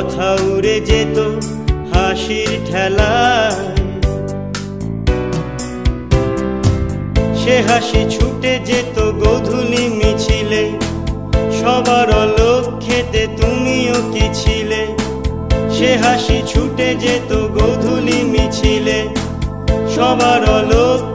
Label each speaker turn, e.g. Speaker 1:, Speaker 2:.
Speaker 1: কথা উড়ে যেত হাসির ঠেলায়, সে হাসি ছুটে যেত গোধূলি মিছিলে, সবার লক্ষ্যেতে তুমিও কি ছিলে। সে হাসি ছুটে যেত গোধূলি মিছিলে, সবার লক্ষ্যে